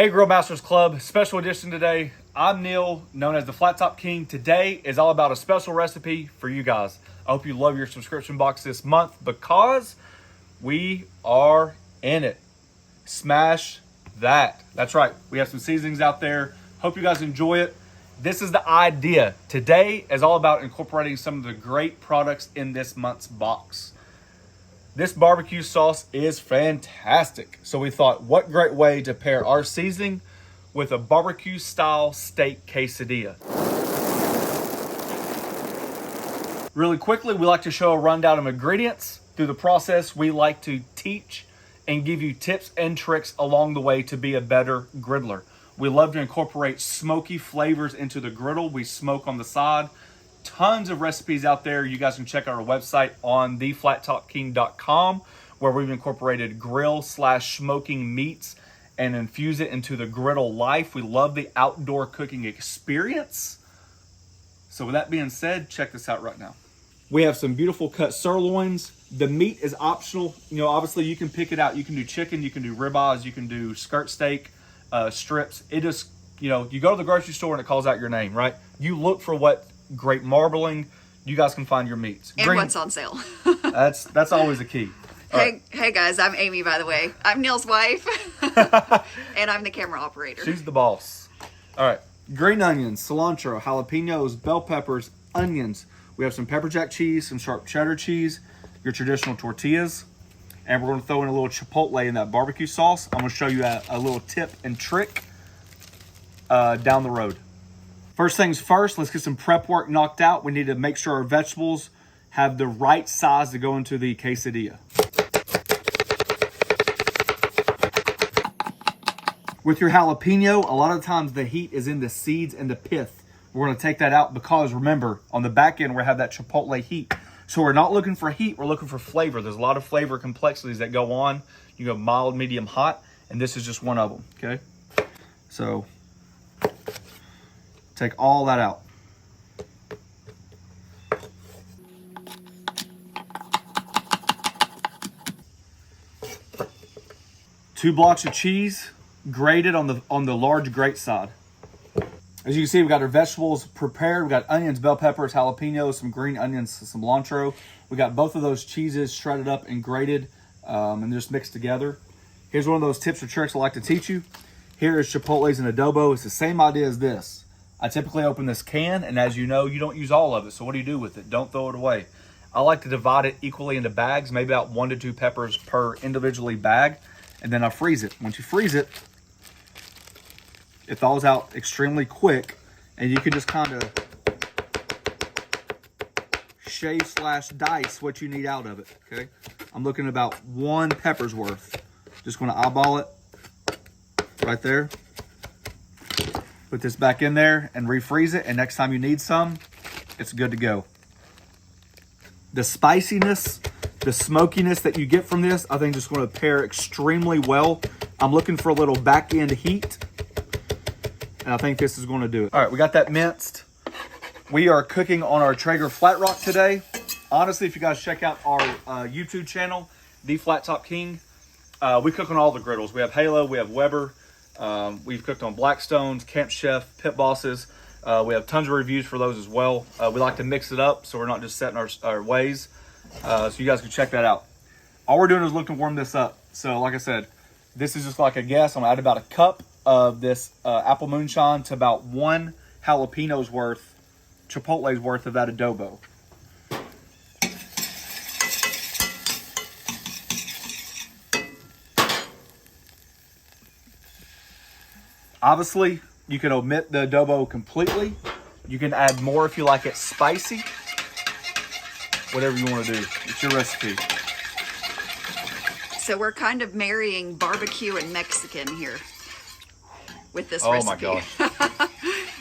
Hey Grill Masters Club, special edition today. I'm Neal, known as the Flat Top King. Today is all about a special recipe for you guys. I hope you love your subscription box this month because we are in it. Smash that. That's right. We have some seasonings out there. Hope you guys enjoy it. This is the idea. Today is all about incorporating some of the great products in this month's box. This barbecue sauce is fantastic. So we thought, what great way to pair our seasoning with a barbecue style steak quesadilla. Really quickly, we like to show a rundown of ingredients. Through the process, we like to teach and give you tips and tricks along the way to be a better griddler. We love to incorporate smoky flavors into the griddle. We smoke on the side. Tons of recipes out there. You guys can check out our website on theflattopking.com, where we've incorporated grill/smoking meats and infuse it into the griddle life. We love the outdoor cooking experience. So with that being said, check this out right now. We have some beautiful cut sirloins. The meat is optional. You know, obviously you can pick it out. You can do chicken, you can do ribeyes, you can do skirt steak, strips. It just, you know, you go to the grocery store and it calls out your name, right? You look for what great marbling, you guys can find your meats. And what's on sale. That's always a key. Hey guys, I'm Amy, by the way. I'm Neal's wife. And I'm the camera operator. She's the boss. All right. Green onions, cilantro, jalapenos, bell peppers, onions. We have some pepper jack cheese, some sharp cheddar cheese, your traditional tortillas. And we're going to throw in a little chipotle in that barbecue sauce. I'm going to show you a little tip and trick down the road. First things first, let's get some prep work knocked out. We need to make sure our vegetables have the right size to go into the quesadilla. With your jalapeno, a lot of times the heat is in the seeds and the pith. We're going to take that out because, remember, on the back end, we have that chipotle heat. So we're not looking for heat, we're looking for flavor. There's a lot of flavor complexities that go on. You go mild, medium, hot, and this is just one of them, okay? So take all that out. Two blocks of cheese, grated on the large grate side. As you can see, we got our vegetables prepared. We got onions, bell peppers, jalapenos, some green onions, some cilantro. We got both of those cheeses shredded up and grated and just mixed together. Here's one of those tips or tricks I like to teach you. Here is chipotles and adobo. It's the same idea as this. I typically open this can, and as you know, you don't use all of it. So what do you do with it? Don't throw it away. I like to divide it equally into bags, maybe about 1 to 2 peppers per individually bag, and then I freeze it. Once you freeze it, it thaws out extremely quick, and you can just kind of shave/dice what you need out of it, okay? I'm looking at about 1 pepper's worth. Just gonna eyeball it right there. Put this back in there and refreeze it, and next time you need some, it's good to go. The spiciness, the smokiness that you get from this, I think is going to pair extremely well. I'm looking for a little back end heat, and I think this is going to do it. All right, we got that minced. We are cooking on our Traeger Flat Rock today. Honestly, if you guys check out our YouTube channel, The Flat Top King, we cook on all the griddles. We have Halo, we have Weber. We've cooked on Blackstones, Camp Chef, Pit Bosses. We have tons of reviews for those as well. We like to mix it up so we're not just set in our ways. So you guys can check that out. All we're doing is looking to warm this up. So like I said, this is just like a guess. I'm gonna add about a cup of this apple moonshine to about 1 jalapeno's worth, chipotle's worth of that adobo. Obviously, you can omit the adobo completely. You can add more if you like it spicy. Whatever you want to do. It's your recipe. So we're kind of marrying barbecue and Mexican here with this recipe. Oh my gosh.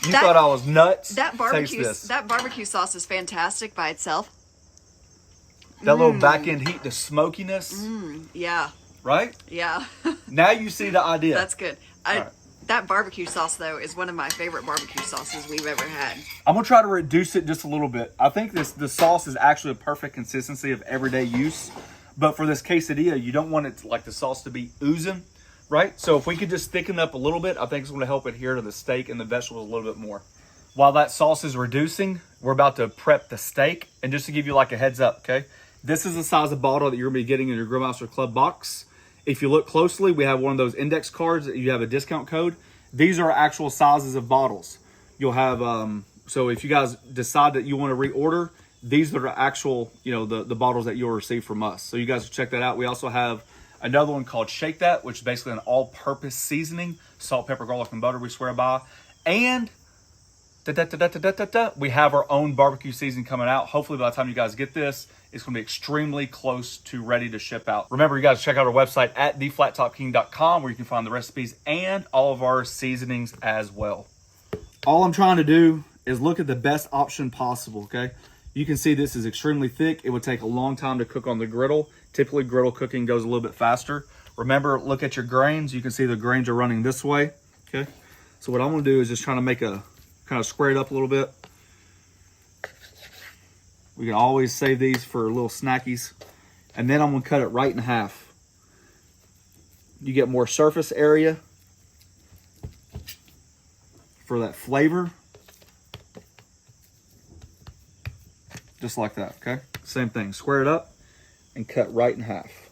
You thought I was nuts? That barbecue sauce is fantastic by itself. That little back end heat, the smokiness. Yeah. Right? Yeah. Now you see the idea. That's good. That barbecue sauce, though, is one of my favorite barbecue sauces we've ever had. I'm going to try to reduce it just a little bit. I think the sauce is actually a perfect consistency of everyday use. But for this quesadilla, you don't want it like the sauce to be oozing. right? So if we could just thicken up a little bit, I think it's going to help adhere to the steak and the vegetables a little bit more. While that sauce is reducing, we're about to prep the steak. And just to give you like a heads up, okay? This is the size of bottle that you're going to be getting in your Grillmaster Club box. If you look closely, we have one of those index cards that you have a discount code. These are actual sizes of bottles. You'll have, so if you guys decide that you want to reorder, these are the actual, you know, the bottles that you'll receive from us. So you guys can check that out. We also have another one called Shake That, which is basically an all-purpose seasoning, salt, pepper, garlic, and butter we swear by. And we have our own barbecue seasoning coming out. Hopefully by the time you guys get this, it's going to be extremely close to ready to ship out. Remember, you guys check out our website at theflattopking.com where you can find the recipes and all of our seasonings as well. All I'm trying to do is look at the best option possible, okay? You can see this is extremely thick. It would take a long time to cook on the griddle. Typically, griddle cooking goes a little bit faster. Remember, look at your grains. You can see the grains are running this way, okay? So what I'm gonna do is just trying to make a, kind of square it up a little bit. We can always save these for little snackies. And then I'm gonna cut it right in half. You get more surface area for that flavor. Just like that, okay? Same thing, square it up and cut right in half.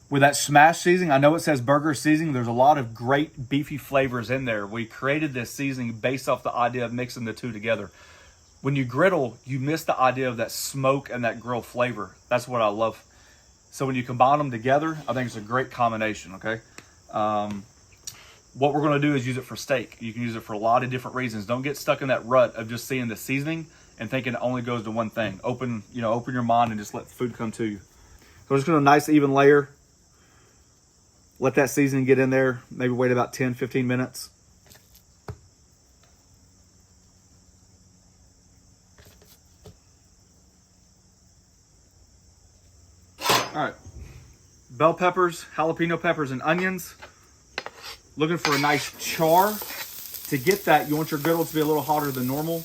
With that smash seasoning, I know it says burger seasoning. There's a lot of great beefy flavors in there. We created this seasoning based off the idea of mixing the two together. When you griddle, you miss the idea of that smoke and that grill flavor. That's what I love. So when you combine them together, I think it's a great combination, okay? What we're gonna do is use it for steak. You can use it for a lot of different reasons. Don't get stuck in that rut of just seeing the seasoning and thinking it only goes to one thing. Open your mind and just let the food come to you. So we're just gonna nice even layer. Let that seasoning get in there. Maybe wait about 10, 15 minutes. All right, bell peppers, jalapeno peppers, and onions. Looking for a nice char. To get that, you want your griddle to be a little hotter than normal.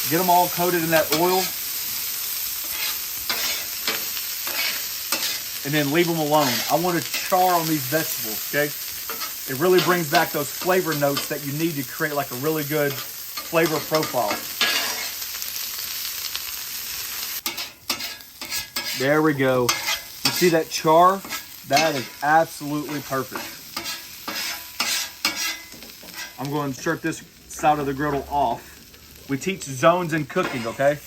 Get them all coated in that oil. And then leave them alone. I want to char on these vegetables, okay? It really brings back those flavor notes that you need to create like a really good flavor profile. There we go. You see that char? That is absolutely perfect. I'm going to strip this side of the griddle off. We teach zones in cooking, okay?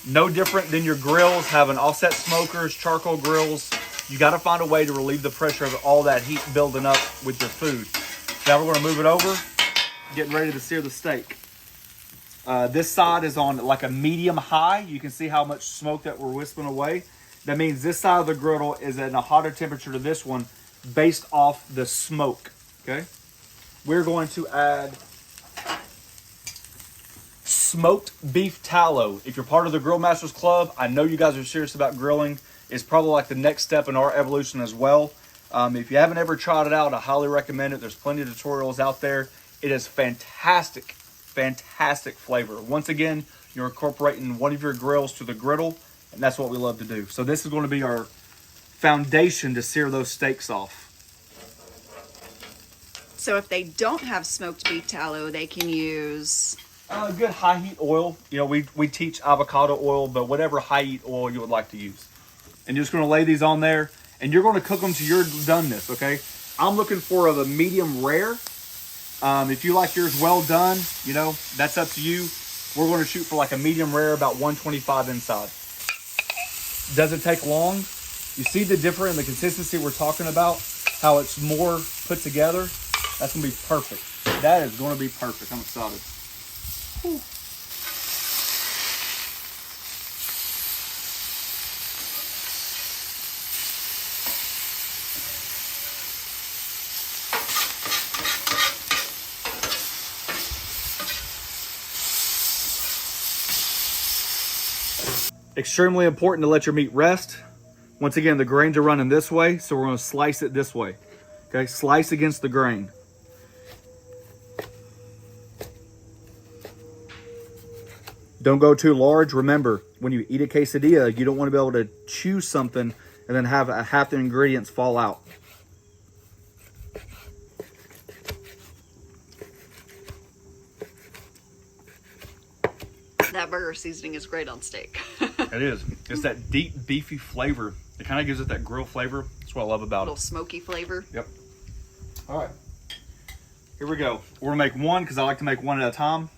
No different than your grills, having offset smokers, charcoal grills. You got to find a way to relieve the pressure of all that heat building up with your food. Now we're going to move it over, getting ready to sear the steak. This side is on like a medium high. You can see how much smoke that we're wisping away. That means this side of the griddle is at a hotter temperature to this one based off the smoke, okay? We're going to add smoked beef tallow. If you're part of the Grill Masters Club, I know you guys are serious about grilling. It's probably like the next step in our evolution as well. If you haven't ever tried it out, I highly recommend it. There's plenty of tutorials out there. It is fantastic, fantastic flavor. Once again, you're incorporating one of your grills to the griddle, and that's what we love to do. So this is going to be our foundation to sear those steaks off. So if they don't have smoked beef tallow, they can use good high heat oil. You know, we teach avocado oil, but whatever high heat oil you would like to use. And you're just going to lay these on there, and you're going to cook them to your doneness, okay? I'm looking for a medium rare. If you like yours well done, you know, that's up to you. We're going to shoot for like a medium rare, about 125 inside. Doesn't take long. You see the difference in the consistency we're talking about? How it's more put together? That's going to be perfect. That is going to be perfect. I'm excited. Whew. Extremely important to let your meat rest. Once again, the grains are running this way, so we're going to slice it this way. Okay, slice against the grain. Don't go too large. Remember, when you eat a quesadilla, you don't want to be able to chew something and then have half the ingredients fall out. That burger seasoning is great on steak. It is. It's that deep beefy flavor. It kind of gives it that grill flavor. That's what I love about A little it. smoky flavor. Yep. All right. Here we go. We're gonna make one because I like to make one at a time.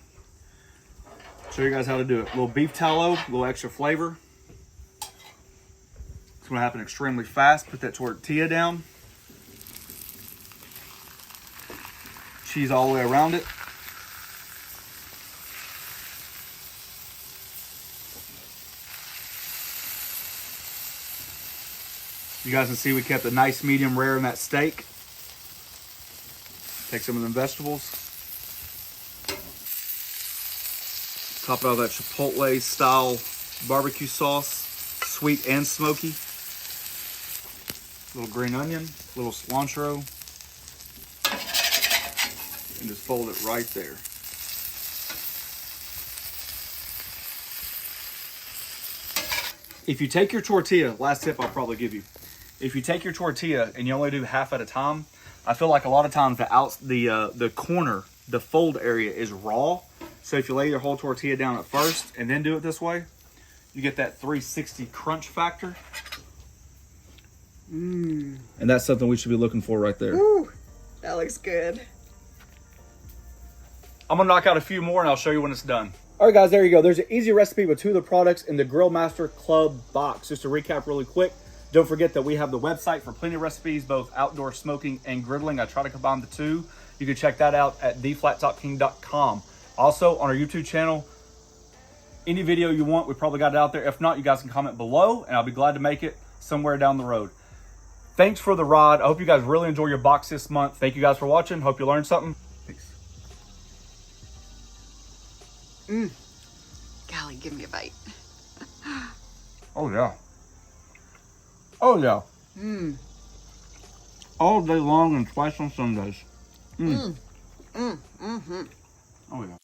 Show you guys how to do it. A little beef tallow, a little extra flavor. It's gonna happen extremely fast. Put that tortilla down. Cheese all the way around it. You guys can see we kept a nice medium rare in that steak. Take some of them vegetables. Top it off that Chipotle style barbecue sauce, sweet and smoky. Little green onion, little cilantro, and just fold it right there. If you take your tortilla, last tip I'll probably give you. If you take your tortilla and you only do half at a time, I feel like a lot of times the corner, the fold area is raw. So if you lay your whole tortilla down at first and then do it this way, you get that 360 crunch factor. And that's something we should be looking for right there. Ooh, that looks good. I'm gonna knock out a few more and I'll show you when it's done. All right, guys, there you go. There's an easy recipe with 2 of the products in the Grill Master Club box. Just to recap really quick, don't forget that we have the website for plenty of recipes, both outdoor smoking and griddling. I try to combine the two. You can check that out at theflattopking.com. Also, on our YouTube channel, any video you want, we probably got it out there. If not, you guys can comment below, and I'll be glad to make it somewhere down the road. Thanks for the ride. I hope you guys really enjoy your box this month. Thank you guys for watching. Hope you learned something. Peace. Golly, give me a bite. Oh, yeah. Oh, yeah. All day long and twice on Sundays. Oh, yeah.